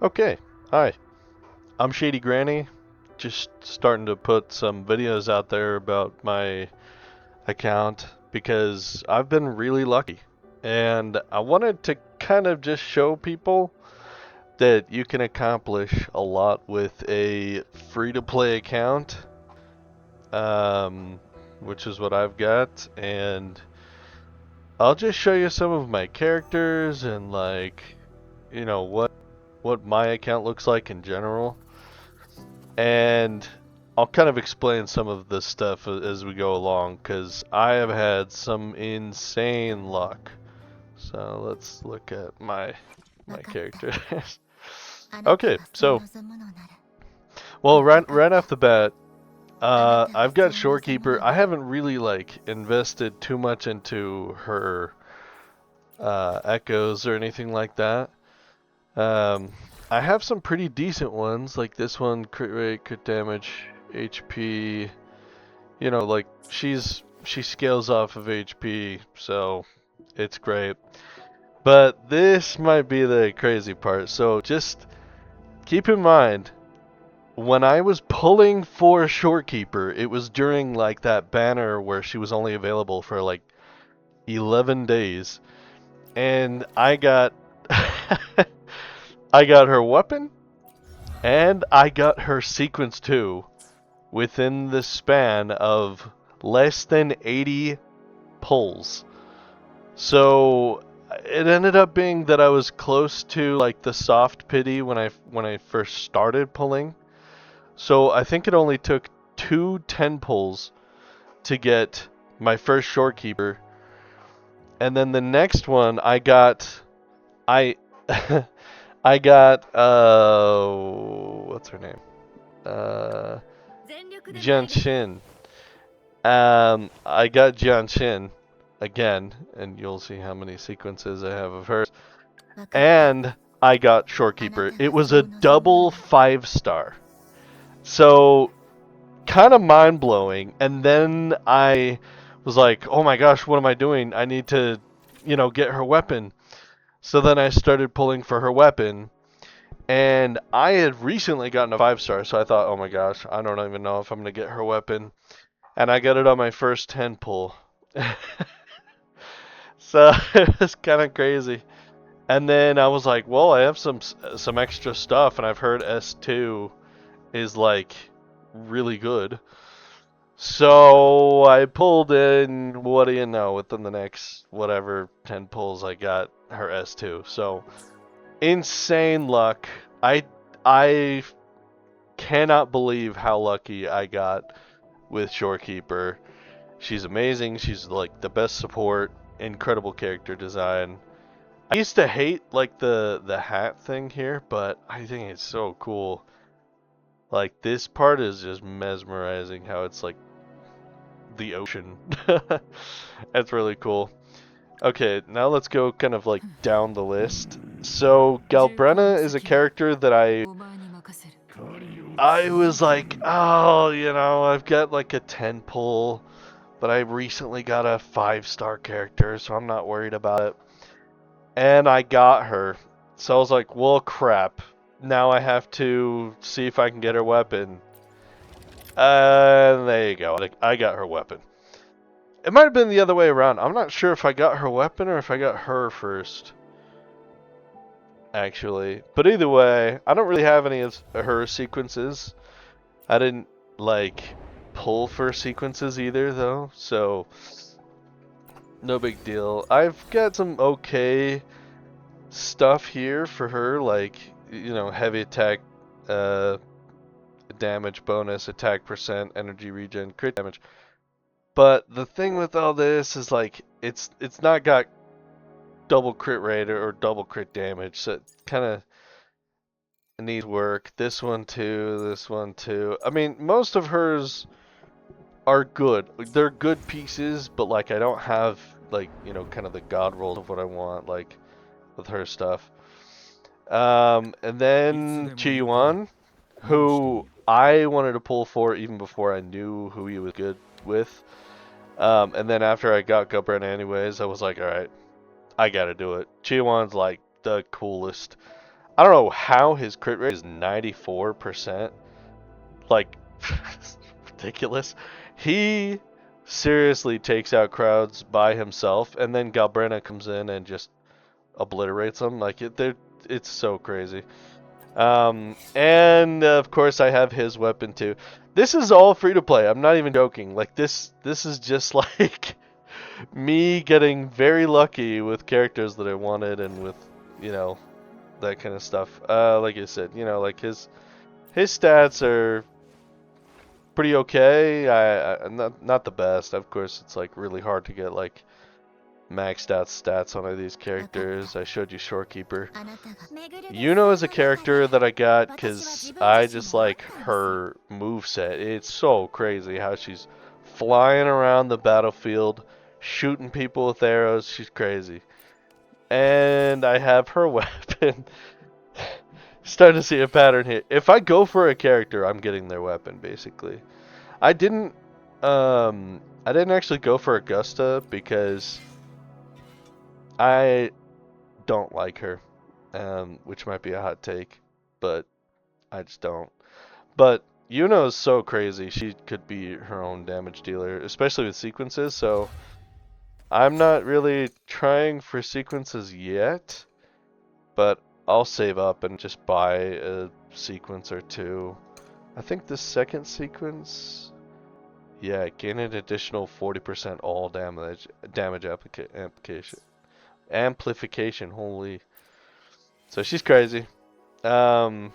Okay, hi. I'm Shady Granny. Just starting to put some videos out there about my account because I've been really lucky. And I wanted to kind of just show people that you can accomplish a lot with a free-to-play account, um, which is what I've got. And I'll just show you some of my characters and what my account looks like in general. And I'll kind of explain some of this stuff as we go along because I have had some insane luck. So let's look at my characters. Okay, so right off the bat, I've got Shorekeeper. I haven't really invested too much into her echoes or anything like that. Um, I have some pretty decent ones, like this one, crit rate, crit damage, HP. You know, like she scales off of HP, so it's great. But this might be the crazy part. So just keep in mind, when I was pulling for Shorekeeper, it was during like that banner where she was only available for like 11 days, and I got I got her weapon and I got her sequence 2 within the span of less than 80 pulls. So it ended up being that I was close to like the soft pity when I first started pulling. So I think it only took 10 pulls to get my first Shorekeeper, and then the next one I I got what's her name? Uh Jianshin. I got Jianshin again, and you'll see how many sequences I have of her. And I got Shorekeeper. It was a double 5-star. So, kind of mind blowing. And then I was like, oh my gosh, what am I doing? I need to, get her weapon. So then I started pulling for her weapon. And I had recently gotten a 5-star, so I thought, oh my gosh, I don't even know if I'm going to get her weapon. And I got it on my first 10 pull. So it was kind of crazy. And then I was like, well, I have some extra stuff, and I've heard S2 is like really good. So I pulled in, what do you know, within the next whatever 10 pulls I got her S2. So insane luck. I cannot believe how lucky I got with Shorekeeper. She's amazing. She's like the best support, incredible character design. I used to hate like the hat thing here, but I think it's so cool. Like this part is just mesmerizing how it's like the ocean. That's really cool. Okay, now let's go kind of like down the list. So Galbrenna is a character that I was like, oh, I've got like a 10 pull, but I recently got a 5-star character, so I'm not worried about it. And I got her. So I was like, well, crap. Now I have to see if I can get her weapon. And there you go. I got her weapon. It might have been the other way around. I'm not sure if I got her weapon or if I got her first. Actually. But either way, I don't really have any of her sequences. I didn't, pull for sequences either, though. So, no big deal. I've got some okay stuff here for her, like, heavy attack, damage bonus, attack percent, energy regen, crit damage. But the thing with all this is like it's not got double crit rate or double crit damage, so it kind of needs work. This one too, this one too. I mean, most of hers are good. They're good pieces, but like I don't have kind of the god roll of what I want like with her stuff. And then Chi-Yuan, who I wanted to pull for even before I knew who he was good with. And then after I got Galbrenna anyways, I was like, alright, I gotta do it. Chi-Yuan's like the coolest. I don't know how his crit rate is 94%. Like, ridiculous. He seriously takes out crowds by himself, and then Galbrena comes in and just obliterates them. Like, it's so crazy. And of course I have his weapon too. This is all free to play. I'm not even joking. Like this is just like me getting very lucky with characters that I wanted and with, you know, that kind of stuff. Like I said, you know, like his stats are pretty okay. I not the best. Of course, it's like really hard to get like maxed out stats on these characters. I showed you Shorekeeper. Yuno is a character that I got because I just like her moveset. It's so crazy how she's flying around the battlefield, shooting people with arrows. She's crazy. And I have her weapon. Starting to see a pattern here. If I go for a character, I'm getting their weapon, basically. I didn't, I didn't actually go for Augusta because I don't like her, which might be a hot take, but I just don't. But Yuna is so crazy; she could be her own damage dealer, especially with sequences. So I'm not really trying for sequences yet, but I'll save up and just buy a sequence or two. I think the second sequence, yeah, gain an additional 40% all damage amplification. Holy! So she's crazy. Um,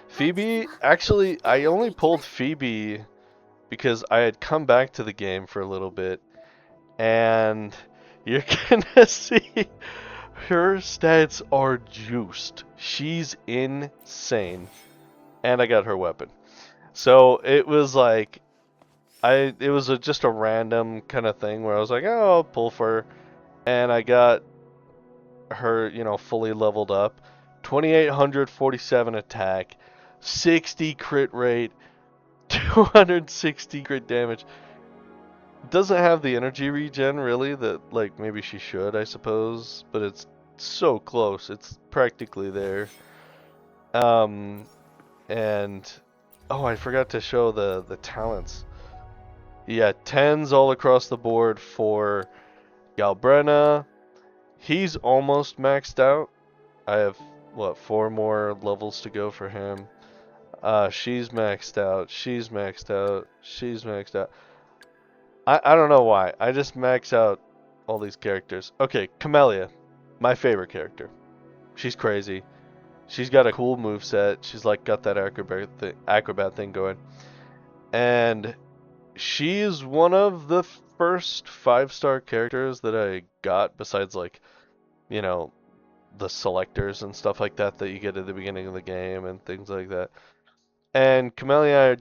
Phoebe, actually, I only pulled Phoebe because I had come back to the game for a little bit, and you're gonna see her stats are juiced. She's insane, and I got her weapon. So it was like it was just a random kind of thing where I was like, oh, I'll pull for her, and I got her, you know, fully leveled up, 2847 attack, 60 crit rate, 260 crit damage. Doesn't have the energy regen really that like maybe she should, I suppose, but it's so close. It's practically there. Um and oh, I forgot to show the talents. Yeah, 10s all across the board for Galbrena. He's almost maxed out. I have what, 4 more levels to go for him. She's maxed out. She's maxed out. She's maxed out. I don't know why. I just max out all these characters. Okay, Camellia, my favorite character. She's crazy. She's got a cool move set. She's like got that acrobat thing going. And she's one of the first 5-star characters that I got besides like, you know, the selectors and stuff like that that you get at the beginning of the game and things like that. And Camellia,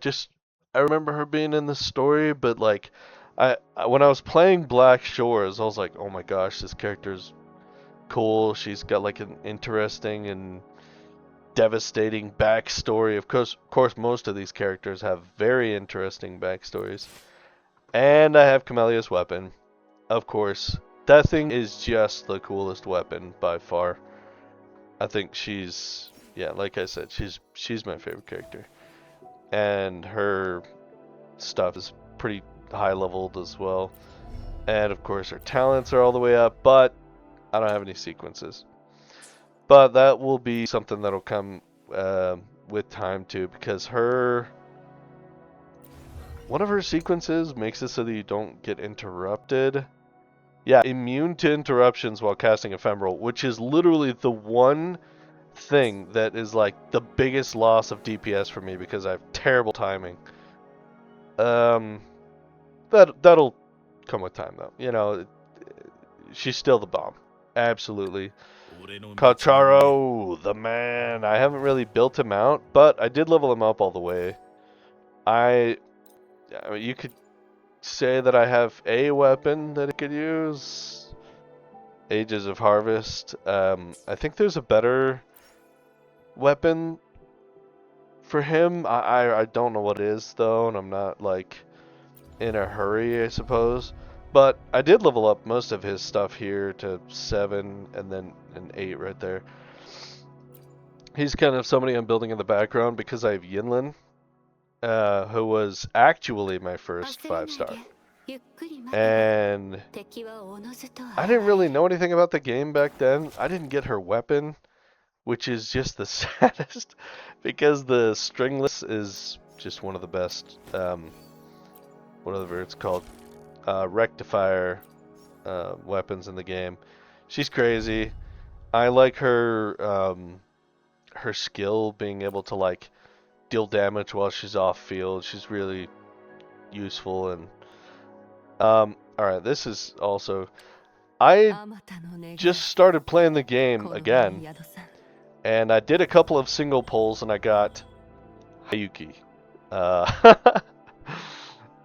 I remember her being in the story, but like when I was playing Black Shores, I was like, oh my gosh, this character's cool. She's got like an interesting and devastating backstory. Of course, most of these characters have very interesting backstories. And I have Camellia's weapon, of course. That thing is just the coolest weapon by far. I think yeah, like I said, she's my favorite character. And her stuff is pretty high leveled as well. And of course her talents are all the way up, but I don't have any sequences. But that will be something that'll come with time too, because one of her sequences makes it so that you don't get interrupted. Yeah, immune to interruptions while casting Ephemeral, which is literally the one thing that is like the biggest loss of DPS for me because I have terrible timing. Um, that'll come with time though. You know, she's still the bomb. Absolutely. Kacharo, the man. I haven't really built him out, but I did level him up all the way. I mean, you could say that I have a weapon that I could use. Ages of Harvest. I think there's a better weapon for him. I don't know what it is though, and I'm not like in a hurry, I suppose. But I did level up most of his stuff here to 7 and then an 8 right there. He's kind of somebody I'm building in the background because I have Yinlin, who was actually my first 5-star. And I didn't really know anything about the game back then. I didn't get her weapon, which is just the saddest because the stringless is just one of the best, whatever it's called, rectifier weapons in the game. She's crazy. I like her her skill being able to like deal damage while she's off field. She's really useful. And all right, this is also, I just started playing the game again, and I did a couple of single pulls and I got Hayuki.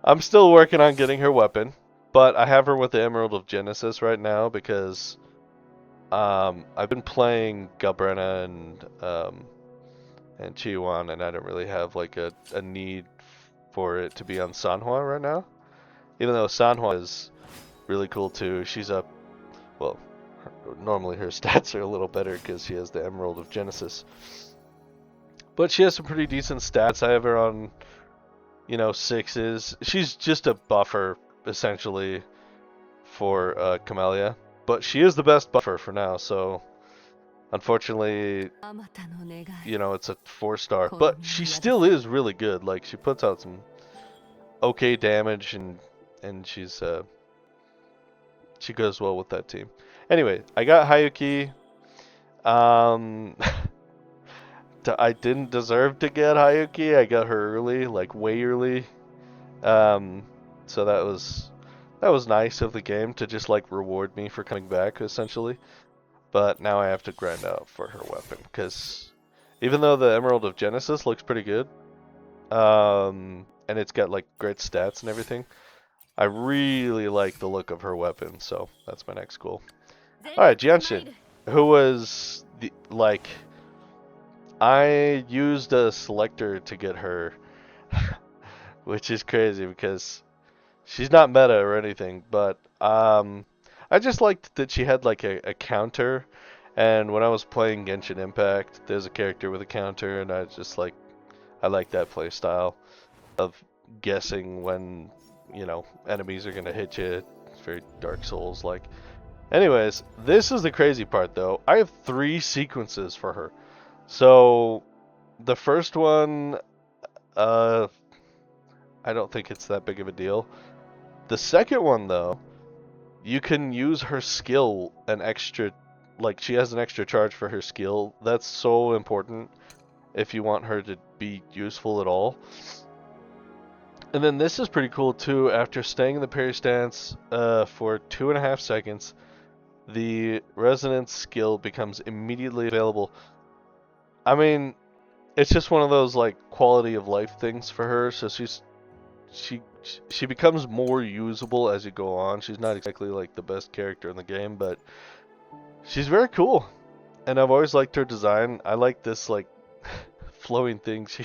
I'm still working on getting her weapon, but I have her with the Emerald of Genesis right now because I've been playing Galbrena and Chiwan, and I don't really have like a need for it to be on Sanhua right now. Even though Sanhua is really cool too. She's up, well, normally her stats are a little better because she has the Emerald of Genesis. But she has some pretty decent stats. I have her on, you know, 6s. She's just a buffer, essentially, for Camellia. But she is the best buffer for now, so unfortunately, you know, it's a 4-star. But she still is really good. Like, she puts out some okay damage, and she's she goes well with that team. Anyway, I got Hayuki. I didn't deserve to get Hayuki. I got her early, like way early. So that was nice of the game to just like reward me for coming back, essentially. But now I have to grind out for her weapon because even though the Emerald of Genesis looks pretty good, and it's got like great stats and everything, I really like the look of her weapon. So that's my next goal. All right, Jianshin, who was the like. I used a selector to get her, which is crazy because she's not meta or anything, but I just liked that she had like a counter, and when I was playing Genshin Impact, there's a character with a counter, and I like that play style of guessing when, you know, enemies are gonna hit you. It's very Dark Souls like. Anyways, this is the crazy part though. I have 3 sequences for her. So the first one, I don't think it's that big of a deal. The second one though, you can use her skill an extra, like she has an extra charge for her skill. That's so important if you want her to be useful at all. And then this is pretty cool too. After staying in the parry stance for 2.5 seconds, the resonance skill becomes immediately available. I mean, it's just one of those like quality of life things for her. So she becomes more usable as you go on. She's not exactly like the best character in the game, but she's very cool. And I've always liked her design. I like this like flowing thing. She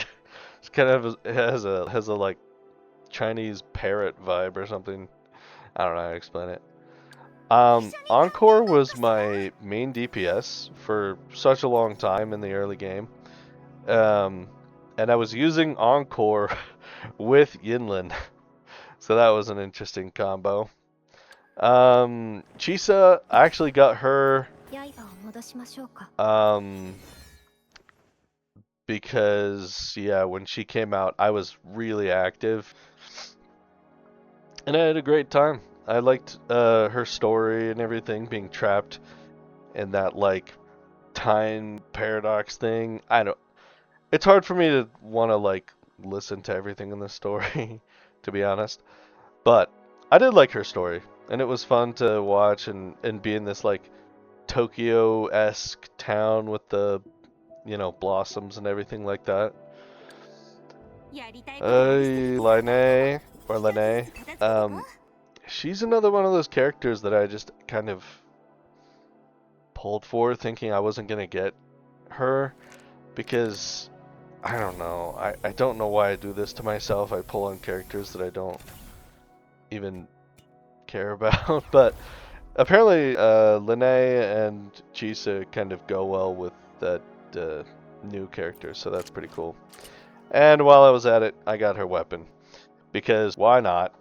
kind of has a like Chinese parrot vibe or something. I don't know how to explain it. Encore was my main DPS for such a long time in the early game. And I was using Encore with Yinlin. So that was an interesting combo. Chisa, I actually got her because, yeah, when she came out, I was really active. And I had a great time. I liked her story and everything, being trapped in that, like, time paradox thing. It's hard for me to want to, like, listen to everything in the story, to be honest. But I did like her story, and it was fun to watch and be in this, like, Tokyo-esque town with the, you know, blossoms and everything like that. Lene, she's another one of those characters that I just kind of pulled for, thinking I wasn't gonna get her, because I don't know. I don't know why I do this to myself. I pull on characters that I don't even care about, but apparently Lene and Chisa kind of go well with that new characters, so that's pretty cool. And while I was at it, I got her weapon. Because why not?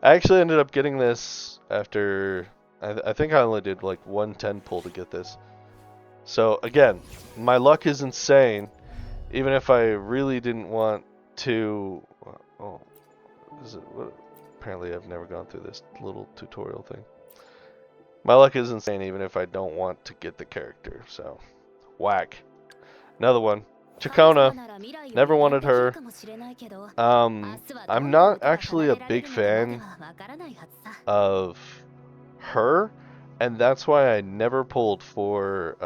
I actually ended up getting this after... I think I only did like 110 pull to get this. So again, my luck is insane. Even if I really didn't want to... Oh, is it... What? Apparently I've never gone through this little tutorial thing. My luck is insane even if I don't want to get the character, so... Whack. Another one. Chakona. Never wanted her. I'm not actually a big fan of her, and that's why I never pulled for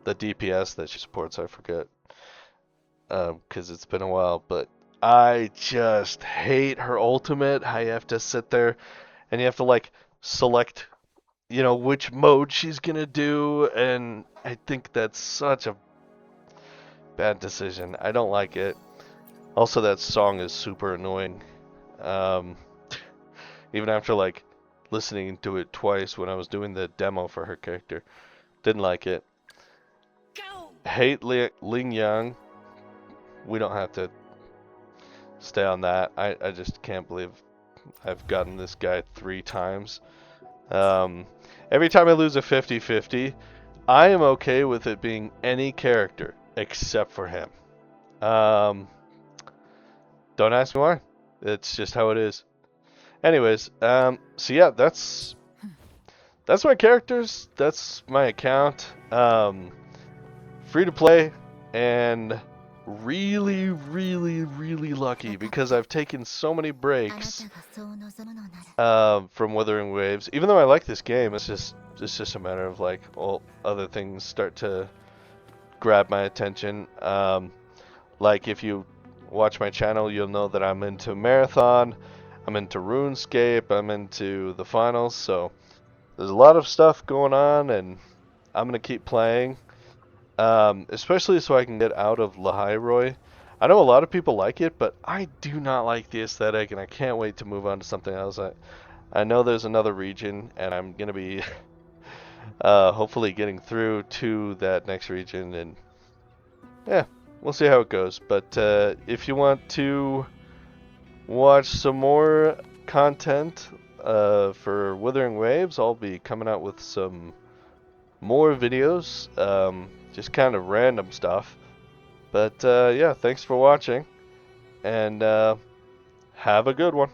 the DPS that she supports. I forget, because it's been a while, but I just hate her ultimate. How you have to sit there and you have to like select, you know, which mode she's gonna do, and I think that's such a bad decision. I don't like it. Also, that song is super annoying. Um, even after like listening to it twice when I was doing the demo for her character, didn't like it. Hate Ling Yang. We don't have to stay on that. I just can't believe I've gotten this guy 3 times. Every time I lose a 50-50, I am okay with it being any character except for him. Don't ask me why. It's just how it is. Anyways, so yeah, that's my characters. That's my account. Free to play, and really, really, really lucky because I've taken so many breaks from Wuthering Waves. Even though I like this game, it's just a matter of like, well, other things start to grab my attention. Like if you watch my channel, you'll know that I'm into Marathon, I'm into RuneScape, I'm into the finals, so there's a lot of stuff going on, and I'm gonna keep playing, especially so I can get out of Lahairoi. I know a lot of people like it, but I do not like the aesthetic, and I can't wait to move on to something else. I know there's another region, and I'm gonna be hopefully getting through to that next region, and yeah, we'll see how it goes. But if you want to watch some more content for Wuthering Waves, I'll be coming out with some more videos, just kind of random stuff. But yeah, thanks for watching, and have a good one.